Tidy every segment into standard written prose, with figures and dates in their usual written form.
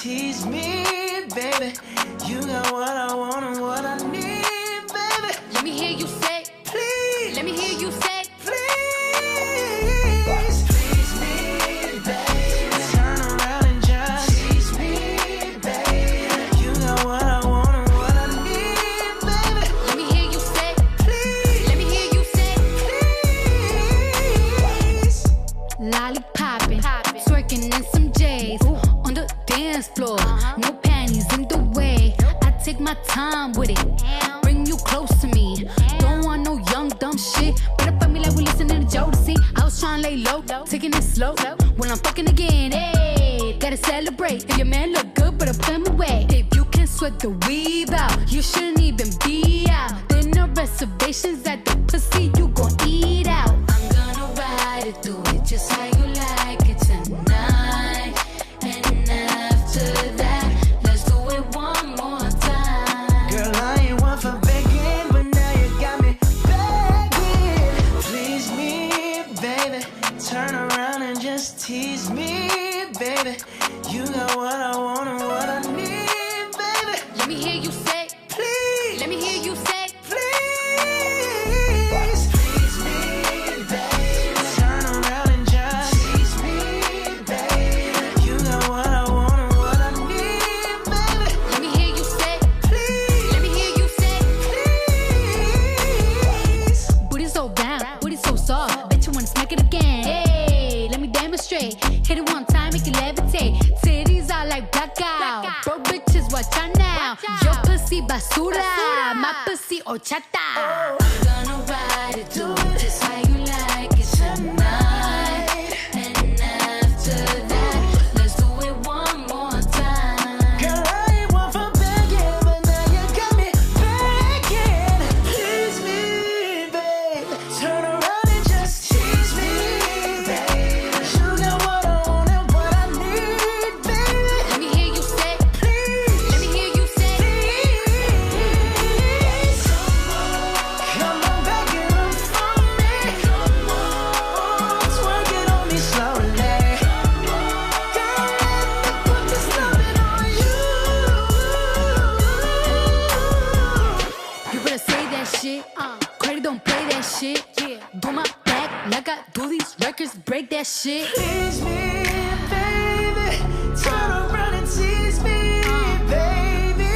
tease me, baby. You got what I want and what I need, baby. Let me hear you say, please. Let me hear you say, please. Please me, baby. Turn around and just tease me, baby. You got what I want and what I need, baby. Let me hear you say, please. Let me hear you say, please. Lollipoppin', twerking in some J's on the dance floor. No panties in the way. I take my time with it. Bring you close to me. Don't want no young dumb shit. Better fuck me like we listening to Jodeci. I was trying to lay low, taking it slow. When I'm fucking again, hey, gotta celebrate. If your man look good, better put him away. If you can sweat the weave out, you shouldn't even be out. There no reservations at the pussy, you gon' eat out. I'm gonna ride it, do it just how you like it tonight. And after that, let's do it one more time. Girl, I ain't one for begging, but now you got me begging. Please me, baby. Turn around and just tease me, baby. You got what I want and what I need, baby. Let me hear you say, please. Let me hear you say, please. Please me, baby. Turn around and just tease me, baby. You got what I want and what I need, baby. Let me hear you say, please. Let me hear you say, please. Booty so round, booty so soft. Bet you wanna smack it again. Hey, let me demonstrate. Hit it one time, make it levitate. Titties are like blackout. Bro, bitches, watch out now. Your pussy basura, my pussy horchata. I'm gonna ride it, do it just how you like it tonight. And after that, let's do it one more time. Girl, I ain't one for begging, but now you got me begging. Please me, babe. Turn around and just tease me, babe. You got what I want and what I need, baby. Let me hear you say, please. Let me hear you say, please. Come on, begging them for me. Come on, twerk it on me slowly. Girl, let me put this loving on you. You better say that shit. Credit don't play that shit. Do my back like I do these records, break that shit. Please me, baby. Turn around and tease me, baby.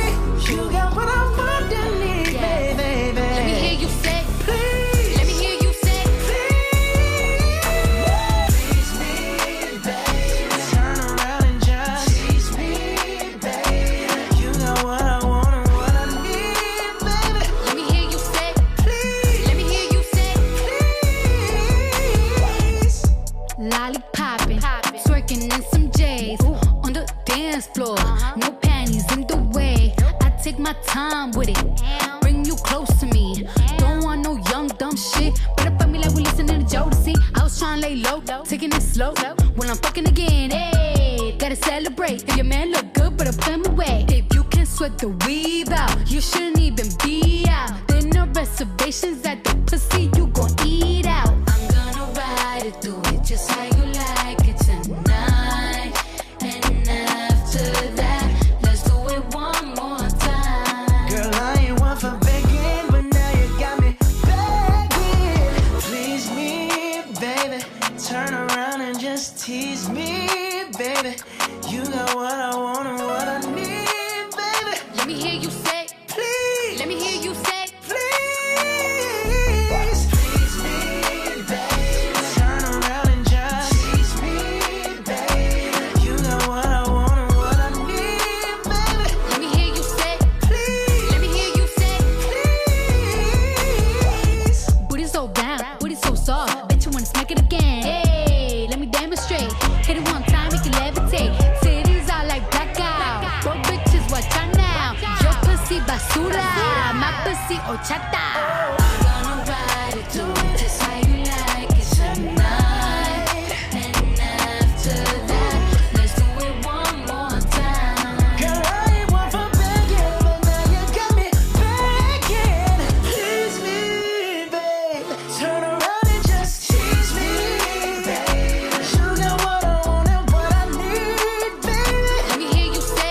You got what I want and need, baby. Let me hear you say, please. Let me hear you say, please me, baby. Turn around and just tease me, baby. You got what I want and what I need, baby. Let me hear you say, please. Let me hear you say, please. Lollipoppin', twerking in some J's on the dance floor. No panties in the way. I take my time with it. Bring you close to me. Don't want no young dumb shit. Better fuck me like we listening to Jodeci. I was trying to lay low, taking it slow. When I'm fucking again, hey, gotta celebrate. If your man look good, better put him away. If you can sweat the weave out, you shouldn't even be out. There no reservations at the pussy, you gon' eat out. I'm gonna ride it, do it just how you like it tonight. And after that, let's do it one more time. Girl, I ain't one for begging, but now you got me begging. Please me, baby. Turn around and just tease me, baby. You got what I want and what I need, baby. Let me hear you say, please. Let me hear you say, please. Please me, baby. Turn around and just tease me, baby. You got what I want and what I need, baby. Let me hear you say, please. Let me hear you say, please. Booty so round, booty so soft. Bet you wanna smack it again. Hey, let me demonstrate. Hit it one time, make it levitate. Titties are like blackout. Bro, bitches, watch out now. Your pussy basura, my pussy horchata. I'm gonna ride it, do it just how you like it tonight. And after that, let's do it one more time. Girl, I ain't one for begging, but now you got me begging. Please me, babe. Turn around and just tease me, babe. You got what I want and what I need, baby. Let me hear you say,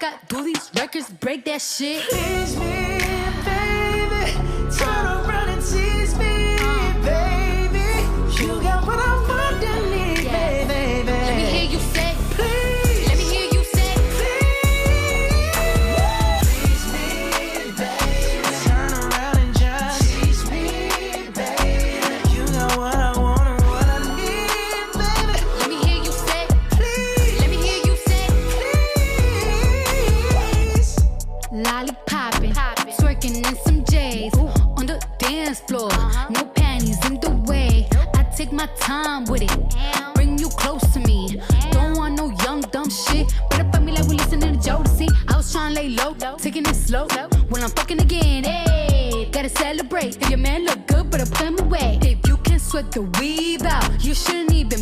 got do these records break that shit? Tease me, baby. Turn around and tease me, baby. You got what I want and need, baby. Let me hear you say, Please. let me hear you say, Please me, baby. Turn around and just tease me, baby. You got what I want and what I need, baby. let me hear you say, Please, let me hear you say, please. lollipopping, twerking in some J's on the dance floor. No panties in the way. I take my time with it, bring you close to me. Don't want no young dumb shit. Better fuck me like we listening to Jodeci. I was trying to lay low, taking it slow. When I'm fucking again, hey, gotta celebrate. If your man look good, better put him away. If you can sweat the weave out, you shouldn't even